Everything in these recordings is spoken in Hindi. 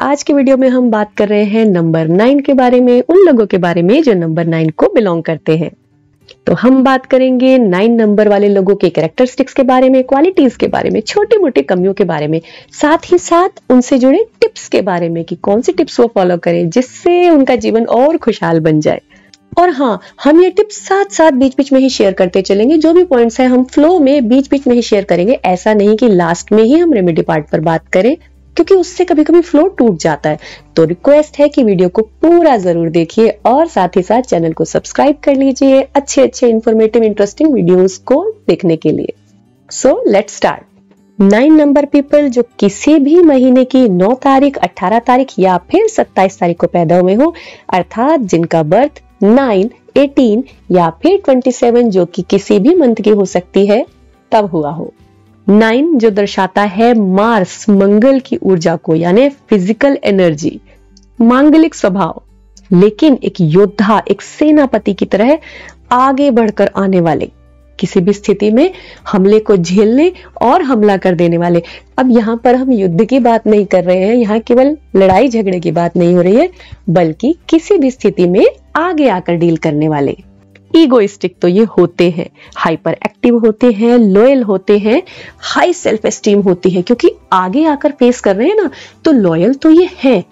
आज के वीडियो में हम बात कर रहे हैं नंबर 9 के बारे में, उन लोगों के बारे में जो नंबर 9 को बिलोंग करते हैं। तो हम बात करेंगे 9 नंबर वाले लोगों के कैरेक्टरिस्टिक्स के बारे में, क्वालिटीज के बारे में, छोटी मोटी कमियों के बारे में, साथ ही साथ उनसे जुड़े टिप्स के बारे में कि कौन सी टिप्स वो फॉलो करें जिससे उनका जीवन और खुशहाल बन जाए। और हाँ, हम ये टिप्स साथ साथ बीच बीच में ही शेयर करते चलेंगे। जो भी पॉइंट्स हैं हम फ्लो में बीच बीच में ही शेयर करेंगे। ऐसा नहीं कि लास्ट में ही हम रेमेडी पार्ट पर बात करें, क्योंकि उससे कभी कभी फ्लो टूट जाता है। तो रिक्वेस्ट है कि वीडियो को पूरा जरूर देखिए और साथ ही साथ चैनल को सब्सक्राइब कर लीजिए अच्छे इंफॉर्मेटिव इंटरेस्टिंग वीडियोस को देखने के लिए। So let's start. 9 number people जो किसी भी महीने की 9 तारीख, 18 तारीख या फिर 27 तारीख को पैदा हुए हो, अर्थात जिनका बर्थ 9, 18 या फिर 27 जो कि किसी भी मंथ की हो सकती है तब हुआ हो। 9 जो दर्शाता है मार्स, मंगल की ऊर्जा को, यानी फिजिकल एनर्जी, मांगलिक स्वभाव, लेकिन एक योद्धा, एक सेनापति की तरह आगे बढ़कर आने वाले, किसी भी स्थिति में हमले को झेलने और हमला कर देने वाले। अब यहाँ पर हम युद्ध की बात नहीं कर रहे हैं, यहाँ केवल लड़ाई झगड़े की बात नहीं हो रही है, बल्कि किसी भी स्थिति में आगे आकर डील करने वाले। ईगोइस्टिक तो ये होते हैं, हाइपर एक्टिव होते हैं, लॉयल होते हैं, हाई सेल्फ एस्टीम होती है, क्योंकि आगे आकर फेस कर रहे हैं ना, तो लॉयल तो ये है,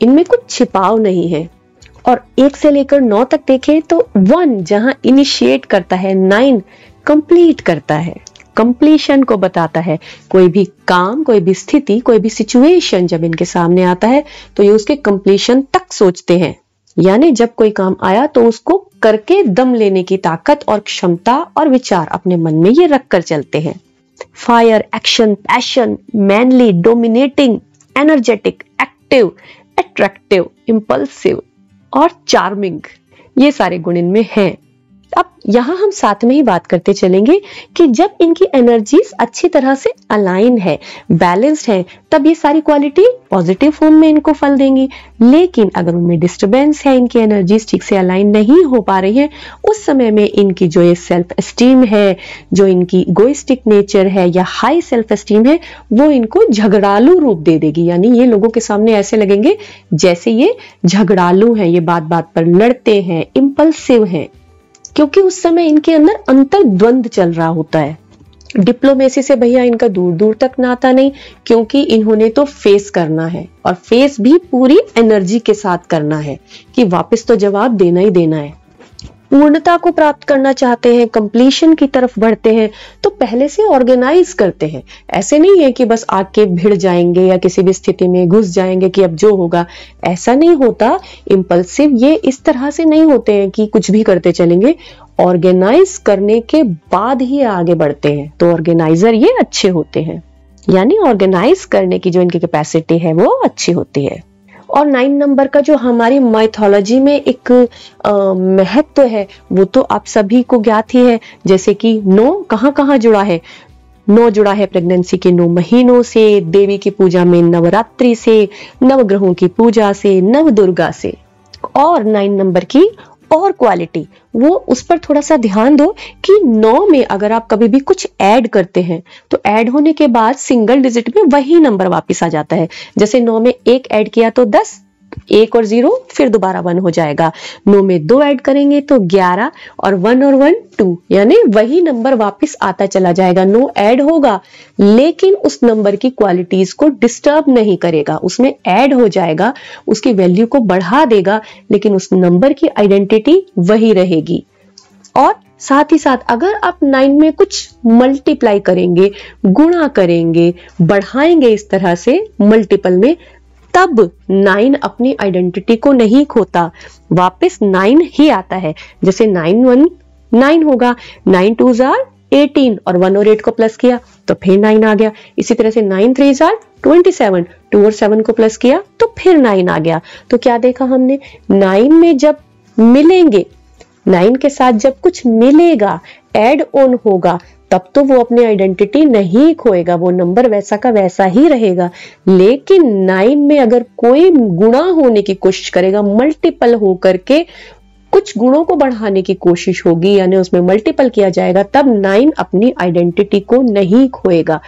इनमें कुछ छिपाव नहीं है। और 1 से लेकर 9 तक देखें तो 1 जहां इनिशिएट करता है, 9 कंप्लीट करता है, कंप्लीशन को बताता है। कोई भी काम, कोई भी स्थिति, कोई भी सिचुएशन जब इनके सामने आता है तो ये उसके कंप्लीशन तक सोचते हैं, यानी जब कोई काम आया तो उसको करके दम लेने की ताकत और क्षमता और विचार अपने मन में ये रखकर चलते हैं। Fire, action, passion, manly, dominating, energetic, active, attractive, impulsive और चार्मिंग, ये सारे गुण इनमें हैं। अब यहां हम साथ में ही बात करते चलेंगे कि जब इनकी एनर्जीज अच्छी तरह से अलाइन है, बैलेंस्ड है, तब ये सारी क्वालिटी पॉजिटिव फॉर्म में इनको फल देंगी। लेकिन अगर उनमें डिस्टरबेंस है, इनकी एनर्जीज ठीक से अलाइन नहीं हो पा रही है, उस समय में इनकी जो ये सेल्फ एस्टीम है, जो इनकी इगोइस्टिक नेचर है या हाई सेल्फ एस्टीम है, वो इनको झगड़ालू रूप दे देगी। यानी ये लोगों के सामने ऐसे लगेंगे जैसे ये झगड़ालू हैं, ये बात बात पर लड़ते हैं, इंपल्सिव हैं, क्योंकि उस समय इनके अंदर अंतर्द्वंद चल रहा होता है। डिप्लोमेसी से भैया इनका दूर दूर तक नाता नहीं, क्योंकि इन्होंने तो फेस करना है, और फेस भी पूरी एनर्जी के साथ करना है कि वापस तो जवाब देना ही देना है। पूर्णता को प्राप्त करना चाहते हैं, कंप्लीशन की तरफ बढ़ते हैं, तो पहले से ऑर्गेनाइज करते हैं। ऐसे नहीं है कि बस आके भिड़ जाएंगे या किसी भी स्थिति में घुस जाएंगे कि अब जो होगा, ऐसा नहीं होता। इंपल्सिव ये इस तरह से नहीं होते हैं कि कुछ भी करते चलेंगे, ऑर्गेनाइज करने के बाद ही आगे बढ़ते हैं। तो ऑर्गेनाइजर ये अच्छे होते हैं, यानी ऑर्गेनाइज करने की जो इनकी कैपेसिटी है वो अच्छी होती है। और 9 नंबर का जो हमारी माइथोलॉजी में एक महत्व है वो तो आप सभी को ज्ञात ही है। जैसे कि 9 कहाँ कहाँ जुड़ा है, 9 जुड़ा है प्रेगनेंसी के 9 महीनों से, देवी की पूजा में नवरात्रि से, नवग्रहों की पूजा से, नव दुर्गा से। और 9 नंबर की और क्वालिटी, वो उस पर थोड़ा सा ध्यान दो कि 9 में अगर आप कभी भी कुछ ऐड करते हैं तो ऐड होने के बाद सिंगल डिजिट में वही नंबर वापस आ जाता है। जैसे 9 में 1 ऐड किया तो 10, 1 और 0 फिर दोबारा 1 हो जाएगा। 9 में 2 ऐड करेंगे तो 11, और 1 और 1 2, यानी वही नंबर वापस आता चला जाएगा। 9 ऐड होगा लेकिन उस नंबर की क्वालिटीज को डिस्टर्ब नहीं करेगा, उसमें ऐड हो जाएगा, उसकी वैल्यू को बढ़ा देगा, लेकिन उस नंबर की आइडेंटिटी वही रहेगी। और साथ ही साथ अगर आप 9 में कुछ मल्टीप्लाई करेंगे, गुणा करेंगे, बढ़ाएंगे इस तरह से मल्टीपल में, तब 9 अपनी आइडेंटिटी को नहीं खोता, वापस 9 ही आता है। जैसे 9 1 9 होगा, 9 2 18, और 1 और 8 को प्लस किया तो फिर 9 आ गया। इसी तरह से 9 3 27, 2 और 7 को प्लस किया तो फिर 9 आ गया। तो क्या देखा हमने, 9 में जब मिलेंगे, 9 के साथ जब कुछ मिलेगा, ऐड ऑन होगा, तब तो वो अपनी आइडेंटिटी नहीं खोएगा, वो नंबर वैसा का वैसा ही रहेगा। लेकिन 9 में अगर कोई गुणा होने की कोशिश करेगा, मल्टीपल हो करके कुछ गुणों को बढ़ाने की कोशिश होगी, यानी उसमें मल्टीपल किया जाएगा, तब 9 अपनी आइडेंटिटी को नहीं खोएगा।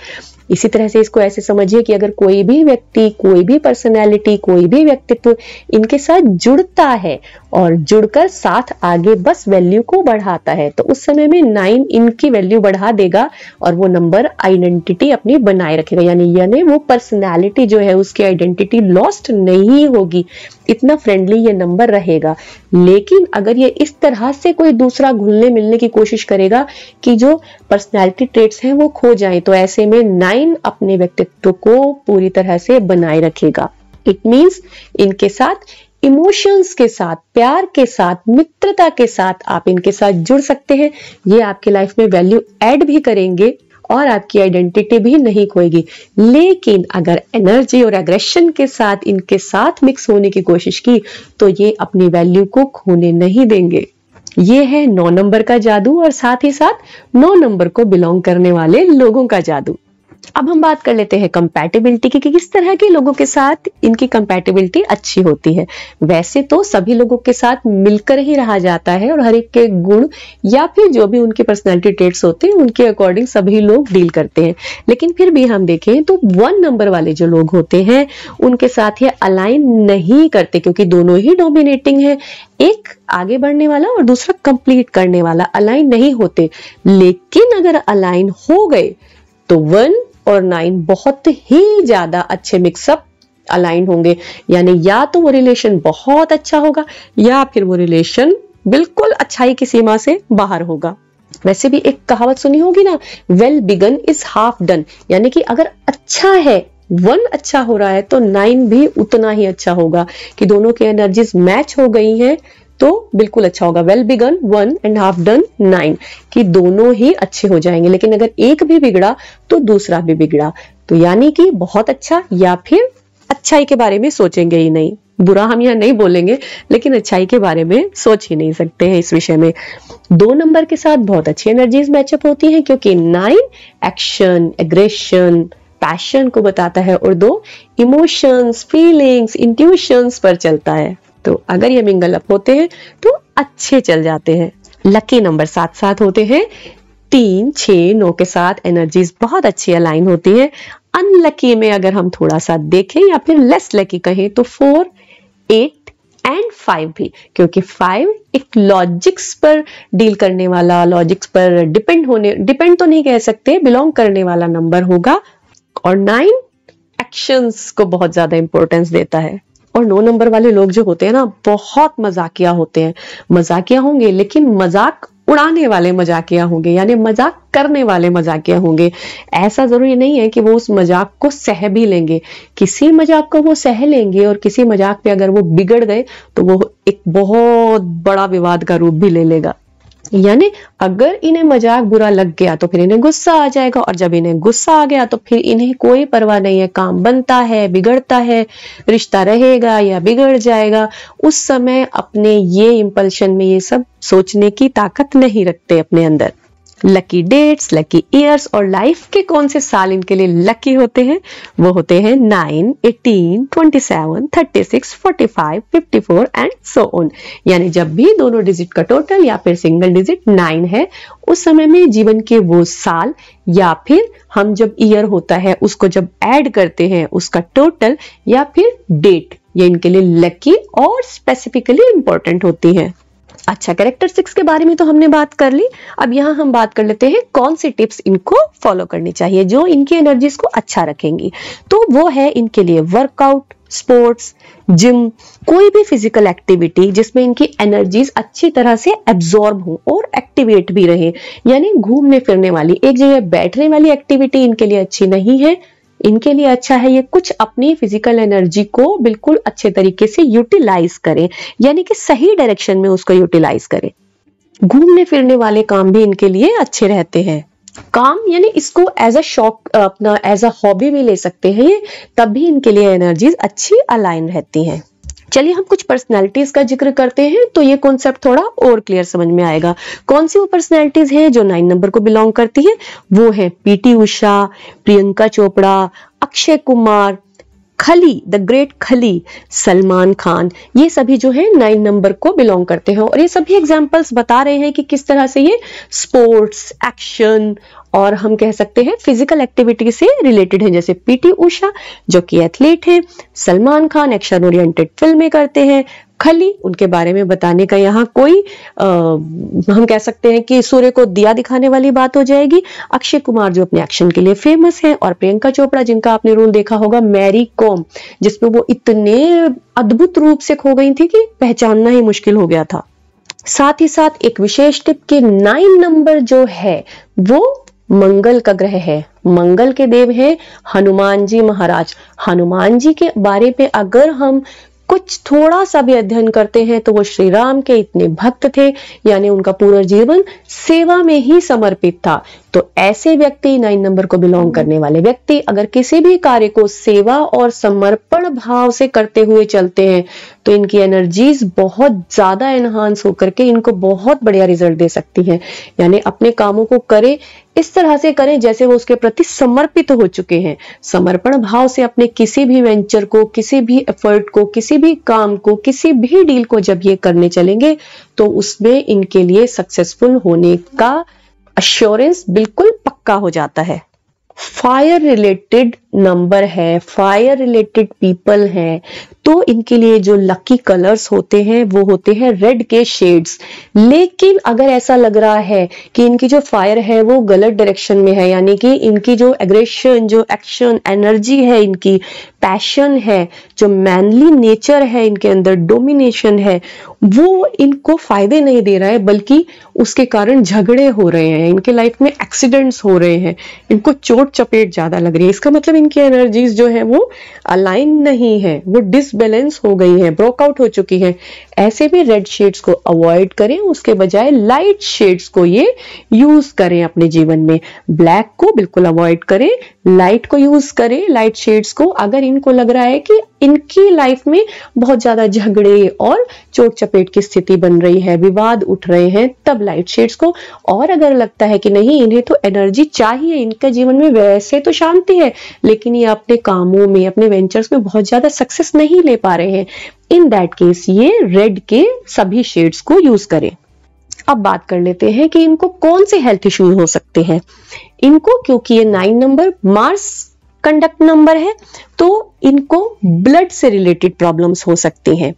इसी तरह से इसको ऐसे समझिए कि अगर कोई भी व्यक्ति, कोई भी पर्सनैलिटी, कोई भी व्यक्तित्व इनके साथ जुड़ता है और जुड़कर साथ आगे बस वैल्यू को बढ़ाता है, तो उस समय में 9 इनकी वैल्यू बढ़ा देगा और वो नंबर आइडेंटिटी अपनी बनाए रखेगा, यानी वो पर्सनैलिटी जो है उसकी आइडेंटिटी लॉस्ट नहीं होगी, इतना फ्रेंडली ये नंबर रहेगा। लेकिन अगर ये इस तरह से कोई दूसरा घुलने मिलने की कोशिश करेगा कि जो पर्सनैलिटी ट्रेट्स हैं वो खो जाएं, तो ऐसे में 9 अपने व्यक्तित्व को पूरी तरह से बनाए रखेगा। इट मीन्स इनके साथ इमोशंस के साथ, प्यार के साथ, मित्रता के साथ आप इनके साथ जुड़ सकते हैं। ये आपकी लाइफ में वैल्यू ऐड भी करेंगे और आपकी आइडेंटिटी भी नहीं खोएगी। लेकिन अगर एनर्जी और एग्रेशन के साथ इनके साथ मिक्स होने की कोशिश की तो ये अपनी वैल्यू को खोने नहीं देंगे। ये है 9 नंबर का जादू और साथ ही साथ 9 नंबर को बिलोंग करने वाले लोगों का जादू। अब हम बात कर लेते हैं कंपैटिबिलिटी की, कि किस तरह के लोगों के साथ इनकी कंपैटिबिलिटी अच्छी होती है। वैसे तो सभी लोगों के साथ मिलकर ही रहा जाता है और हर एक के गुण या फिर जो भी उनके पर्सनालिटी ट्रेट्स होते हैं उनके अकॉर्डिंग सभी लोग डील करते हैं। लेकिन फिर भी हम देखें तो 1 नंबर वाले जो लोग होते हैं उनके साथ ये अलाइन नहीं करते, क्योंकि दोनों ही डोमिनेटिंग है, एक आगे बढ़ने वाला और दूसरा कंप्लीट करने वाला, अलाइन नहीं होते। लेकिन अगर अलाइन हो गए तो 1 और 9 बहुत ही ज्यादा अच्छे मिक्सअप अलाइन होंगे, यानी या तो वो रिलेशन बहुत अच्छा होगा या फिर वो रिलेशन बिल्कुल अच्छाई की सीमा से बाहर होगा। वैसे भी एक कहावत सुनी होगी ना, well begun is half done, यानी कि अगर अच्छा है 1 अच्छा हो रहा है तो 9 भी उतना ही अच्छा होगा, कि दोनों की एनर्जीज मैच हो गई हैं तो बिल्कुल अच्छा होगा। Well begin 1 and half done 9, कि दोनों ही अच्छे हो जाएंगे। लेकिन अगर एक भी बिगड़ा तो दूसरा भी बिगड़ा, तो यानी कि बहुत अच्छा या फिर अच्छाई के बारे में सोचेंगे ही नहीं। बुरा हम यहाँ नहीं बोलेंगे, लेकिन अच्छाई के बारे में सोच ही नहीं सकते हैं इस विषय में। 2 नंबर के साथ बहुत अच्छी एनर्जीज मैचअप होती हैं, क्योंकि 9 एक्शन, एग्रेशन, पैशन को बताता है और 2 इमोशंस, फीलिंग्स, इंट्यूशंस पर चलता है। तो अगर ये मिंगल अप होते हैं तो अच्छे चल जाते हैं। लकी नंबर साथ होते हैं 3, 6, 9 के साथ एनर्जीज बहुत अच्छी अलाइन होती है। अनलकी में अगर हम थोड़ा सा देखें या फिर लेस लकी कहें तो 4, 8 एंड 5 भी, क्योंकि 5 एक लॉजिक्स पर डील करने वाला, लॉजिक्स पर डिपेंड तो नहीं कह सकते, बिलोंग करने वाला नंबर होगा। और 9 एक्शंस को बहुत ज्यादा इंपॉर्टेंस देता है। और 9 नंबर वाले लोग जो होते हैं ना, बहुत मजाकिया होते हैं। मजाकिया होंगे लेकिन मजाक उड़ाने वाले मजाकिया होंगे, यानी मजाक करने वाले मजाकिया होंगे। ऐसा जरूरी नहीं है कि वो उस मजाक को सह भी लेंगे, किसी मजाक को वो सह लेंगे और किसी मजाक पे अगर वो बिगड़ गए तो वो एक बहुत बड़ा विवाद का रूप भी ले लेगा। यानी अगर इन्हें मजाक बुरा लग गया तो फिर इन्हें गुस्सा आ जाएगा, और जब इन्हें गुस्सा आ गया तो फिर इन्हें कोई परवाह नहीं है, काम बनता है, बिगड़ता है, रिश्ता रहेगा या बिगड़ जाएगा। उस समय अपने ये इंपल्शन में ये सब सोचने की ताकत नहीं रखते अपने अंदर। लकी डेट्स, लकी ईयर्स और लाइफ के कौन से साल इनके लिए लकी होते हैं, वो होते हैं 9, 18, 27, 36, 45, 54 एंड सो ऑन। यानी जब भी दोनों डिजिट का टोटल या फिर सिंगल डिजिट 9 है, उस समय में जीवन के वो साल या फिर हम जब ईयर होता है उसको जब ऐड करते हैं उसका टोटल या फिर डेट, ये इनके लिए लकी और स्पेसिफिकली इंपॉर्टेंट होती है। अच्छा, कैरेक्टरिस्टिक्स के बारे में तो हमने बात कर ली। अब यहाँ हम बात कर लेते हैं कौन सी टिप्स इनको फॉलो करनी चाहिए जो इनकी एनर्जीज को अच्छा रखेंगी। तो वो है इनके लिए वर्कआउट, स्पोर्ट्स, जिम, कोई भी फिजिकल एक्टिविटी जिसमें इनकी एनर्जीज अच्छी तरह से एब्जॉर्ब हो और एक्टिवेट भी रहे। यानी घूमने फिरने वाली, एक जगह बैठने वाली एक्टिविटी इनके लिए अच्छी नहीं है। इनके लिए अच्छा है ये कुछ अपनी फिजिकल एनर्जी को बिल्कुल अच्छे तरीके से यूटिलाइज करें, यानी कि सही डायरेक्शन में उसको यूटिलाइज करें। घूमने फिरने वाले काम भी इनके लिए अच्छे रहते हैं। काम यानी इसको एज अ शौक, अपना एज अ हॉबी भी ले सकते हैं ये, तब भी इनके लिए एनर्जीज अच्छी अलाइन रहती हैं। चलिए हम कुछ पर्सनैलिटीज का जिक्र करते हैं तो ये कॉन्सेप्ट थोड़ा और क्लियर समझ में आएगा। कौन सी वो पर्सनैलिटीज हैं जो 9 नंबर को बिलोंग करती है? वो है पीटी उषा, प्रियंका चोपड़ा, अक्षय कुमार, खली, द ग्रेट खली, सलमान खान। ये सभी जो है 9 नंबर को बिलोंग करते हैं और ये सभी एग्जांपल्स बता रहे हैं कि किस तरह से ये स्पोर्ट्स, एक्शन और हम कह सकते हैं फिजिकल एक्टिविटी से रिलेटेड है, जैसे पीटी उषा जो कि एथलीट है, सलमान खान एक्शन ओरिएंटेड फिल्में करते हैं, खली उनके बारे में बताने का यहाँ कोई हम कह सकते हैं कि सूर्य को दिया दिखाने वाली बात हो जाएगी, अक्षय कुमार जो अपने एक्शन के लिए फेमस है, और प्रियंका चोपड़ा जिनका आपने रोल देखा होगा मैरी कॉम, जिसमें वो इतने अद्भुत रूप से खो गई थी कि पहचानना ही मुश्किल हो गया था। साथ ही साथ एक विशेष टिप के 9 नंबर जो है वो मंगल का ग्रह है, मंगल के देव हैं हनुमान जी महाराज। हनुमान जी के बारे में अगर हम कुछ थोड़ा सा भी अध्ययन करते हैं तो वो श्री राम के इतने भक्त थे, यानी उनका पूरा जीवन सेवा में ही समर्पित था। तो ऐसे व्यक्ति 9 नंबर को बिलोंग करने वाले व्यक्ति अगर किसी भी कार्य को सेवा और समर्पण भाव से करते हुए चलते हैं तो इनकी एनर्जीज बहुत ज्यादा एनहांस होकर के इनको बहुत बढ़िया रिजल्ट दे सकती हैं। यानी अपने कामों को करें, इस तरह से करें जैसे वो उसके प्रति समर्पित हो चुके हैं। समर्पण भाव से अपने किसी भी वेंचर को, किसी भी एफर्ट को, किसी भी काम को, किसी भी डील को जब ये करने चलेंगे तो उसमें इनके लिए सक्सेसफुल होने का अश्योरेंस बिल्कुल पक्का हो जाता है। फायर रिलेटेड नंबर है, फायर रिलेटेड पीपल हैं, तो इनके लिए जो लकी कलर्स होते हैं वो होते हैं रेड के शेड्स। लेकिन अगर ऐसा लग रहा है कि इनकी जो फायर है वो गलत डायरेक्शन में है, यानी कि इनकी जो एग्रेशन, जो एक्शन, एनर्जी है, इनकी पैशन है, जो मैनली नेचर है इनके अंदर, डोमिनेशन है, वो इनको फायदे नहीं दे रहा है बल्कि उसके कारण झगड़े हो रहे हैं, इनके लाइफ में एक्सीडेंट्स हो रहे हैं, इनको चोट चपेट ज्यादा लग रही है। इसका मतलब इनकी एनर्जीज जो है वो अलाइन नहीं है, वो डिसबैलेंस हो गई है, ब्रोकआउट हो चुकी है। ऐसे भी रेड शेड्स को अवॉइड करें, उसके बजाय लाइट शेड्स को ये यूज करें अपने जीवन में। ब्लैक को बिल्कुल अवॉइड करें, लाइट को यूज करें, लाइट शेड्स को। अगर इनको लग रहा है कि इनकी लाइफ में बहुत ज्यादा झगड़े और चोट चपेट की स्थिति बन रही है, विवाद उठ रहे हैं, तब लाइट शेड्स को। और अगर लगता है कि नहीं इन्हें तो एनर्जी चाहिए, इनके जीवन में वैसे तो शांति है लेकिन ये अपने कामों में, अपने वेंचर्स में बहुत ज्यादा सक्सेस नहीं ले पा रहे हैं, इन दैट केस ये रेड के सभी शेड्स को यूज करें। अब बात कर लेते हैं कि इनको कौन से हेल्थ इश्यूज हो सकते हैं। इनको, क्योंकि ये 9 नंबर मार्स कंडक्ट नंबर है, तो इनको ब्लड से रिलेटेड प्रॉब्लम्स हो सकती हैं,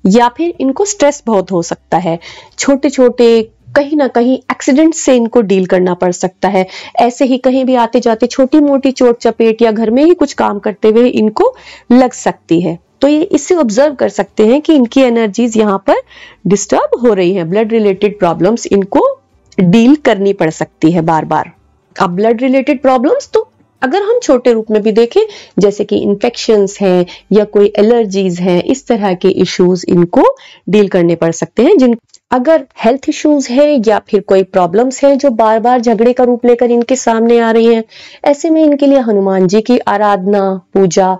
या फिर इनको स्ट्रेस बहुत हो सकता है, छोटे छोटे कहीं ना कहीं एक्सीडेंट से इनको डील करना पड़ सकता है। ऐसे ही कहीं भी आते जाते छोटी मोटी चोट चपेट या घर में ही कुछ काम करते हुए इनको लग सकती है। तो ये इससे ऑब्जर्व कर सकते हैं कि इनकी एनर्जीज यहाँ पर डिस्टर्ब हो रही है, ब्लड रिलेटेड प्रॉब्लम्स इनको डील करनी पड़ सकती है बार बार। अब ब्लड रिलेटेड प्रॉब्लम्स तो अगर हम छोटे रूप में भी देखें, जैसे कि इन्फेक्शंस हैं या कोई एलर्जीज हैं, इस तरह के इश्यूज इनको डील करने पड़ सकते हैं। जिन अगर हेल्थ इश्यूज है या फिर कोई प्रॉब्लम्स है जो बार बार झगड़े का रूप लेकर इनके सामने आ रही हैं, ऐसे में इनके लिए हनुमान जी की आराधना, पूजा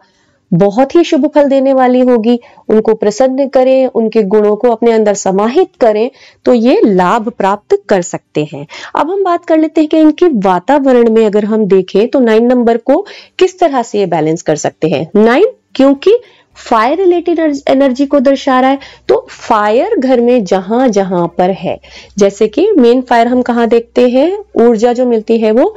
बहुत ही शुभ फल देने वाली होगी। उनको प्रसन्न करें, उनके गुणों को अपने अंदर समाहित करें तो ये लाभ प्राप्त कर सकते हैं। अब हम बात कर लेते हैं कि इनके वातावरण में अगर हम देखें तो 9 नंबर को किस तरह से ये बैलेंस कर सकते हैं। 9 क्योंकि फायर रिलेटेड एनर्जी को दर्शा रहा है, तो फायर घर में जहां जहां पर है, जैसे कि मेन फायर हम कहाँ देखते हैं, ऊर्जा जो मिलती है वो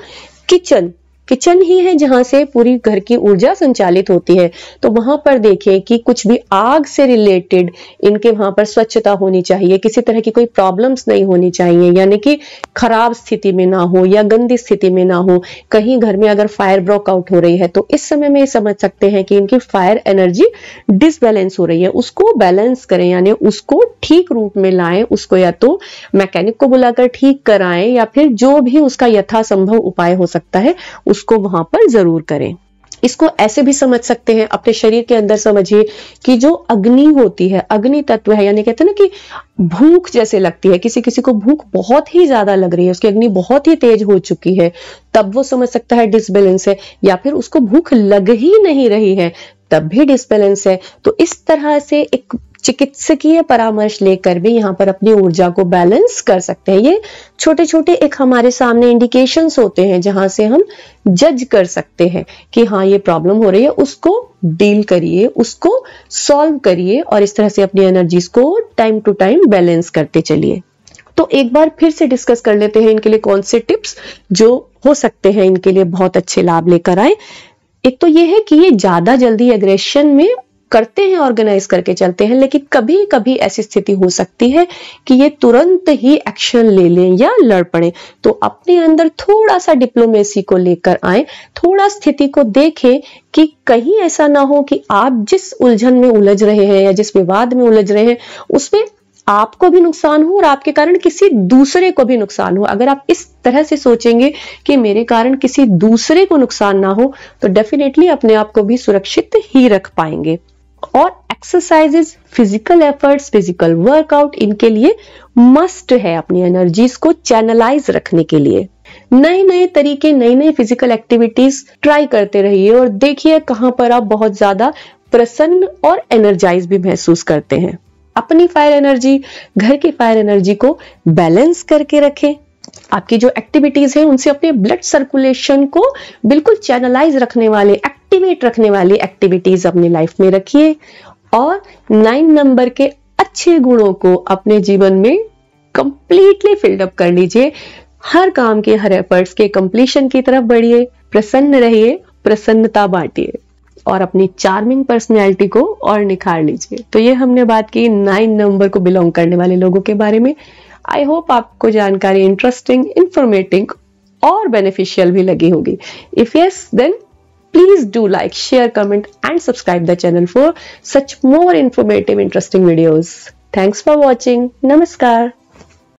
किचन ही है जहां से पूरी घर की ऊर्जा संचालित होती है। तो वहां पर देखें कि कुछ भी आग से रिलेटेड इनके वहां पर स्वच्छता होनी चाहिए, किसी तरह की कोई प्रॉब्लम्स नहीं होनी चाहिए, यानी कि खराब स्थिति में ना हो या गंदी स्थिति में ना हो। कहीं घर में अगर फायर ब्रोकआउट हो रही है तो इस समय में समझ सकते हैं कि इनकी फायर एनर्जी डिसबैलेंस हो रही है, उसको बैलेंस करें, यानी उसको ठीक रूप में लाएं, उसको या तो मैकेनिक को बुलाकर ठीक कराएं या फिर जो भी उसका यथासंभव उपाय हो सकता है उसको वहां पर जरूर करें। इसको ऐसे भी समझ सकते हैं, अपने शरीर के अंदर समझिए कि जो अग्नि होती है, अग्नि तत्व है, यानी कहते हैं ना कि भूख जैसे लगती है, किसी किसी को भूख बहुत ही ज्यादा लग रही है, उसकी अग्नि बहुत ही तेज हो चुकी है, तब वो समझ सकता है डिसबैलेंस है, या फिर उसको भूख लग ही नहीं रही है तब भी डिसबैलेंस है। तो इस तरह से एक चिकित्सकीय परामर्श लेकर भी यहाँ पर अपनी ऊर्जा को बैलेंस कर सकते हैं। ये छोटे छोटे एक हमारे सामने इंडिकेशंस होते हैं जहां से हम जज कर सकते हैं कि हाँ ये प्रॉब्लम हो रही है, उसको डील करिए, उसको सॉल्व करिए और इस तरह से अपनी एनर्जीज को टाइम टू टाइम बैलेंस करते चलिए। तो एक बार फिर से डिस्कस कर लेते हैं इनके लिए कौन से टिप्स जो हो सकते हैं इनके लिए बहुत अच्छे लाभ लेकर आए। एक तो ये है कि ये ज्यादा जल्दी एग्रेशन में करते हैं, ऑर्गेनाइज करके चलते हैं, लेकिन कभी कभी ऐसी स्थिति हो सकती है कि ये तुरंत ही एक्शन ले लें या लड़ पड़े। तो अपने अंदर थोड़ा सा डिप्लोमेसी को लेकर आए, थोड़ा स्थिति को देखें कि कहीं ऐसा ना हो कि आप जिस उलझन में उलझ रहे हैं या जिस विवाद में उलझ रहे हैं उसमें आपको भी नुकसान हो और आपके कारण किसी दूसरे को भी नुकसान हो। अगर आप इस तरह से सोचेंगे कि मेरे कारण किसी दूसरे को नुकसान ना हो, तो डेफिनेटली अपने आप को भी सुरक्षित ही रख पाएंगे। और exercises, physical efforts, physical workout इनके लिए मस्ट है अपनी एनर्जीज को चैनलाइज रखने के लिए। नए नए तरीके, नई नई फिजिकल एक्टिविटीज ट्राई करते रहिए और देखिए कहां पर आप बहुत ज्यादा प्रसन्न और एनर्जाइज भी महसूस करते हैं। अपनी फायर एनर्जी, घर की फायर एनर्जी को बैलेंस करके रखें। आपकी जो एक्टिविटीज है उनसे अपने ब्लड सर्कुलेशन को बिल्कुल चैनलाइज रखने वाले, एक्टिवेट रखने वाली एक्टिविटीज अपनी लाइफ में रखिए। और 9 नंबर के अच्छे गुणों को अपने जीवन में कंप्लीटली फिल्ड अप कर लीजिए। हर काम के, हर एफर्ट्स के कंप्लीशन की तरफ बढ़िए, प्रसन्न रहिए, प्रसन्नता बांटिए और अपनी चार्मिंग पर्सनैलिटी को और निखार लीजिए। तो ये हमने बात की 9 नंबर को बिलोंग करने वाले लोगों के बारे में। आई होप आपको जानकारी इंटरेस्टिंग, इंफॉर्मेटिव और बेनिफिशियल भी लगी होगी। If yes, then please do like, share, comment and subscribe the channel for such more informative, interesting videos. Thanks for watching. Namaskar.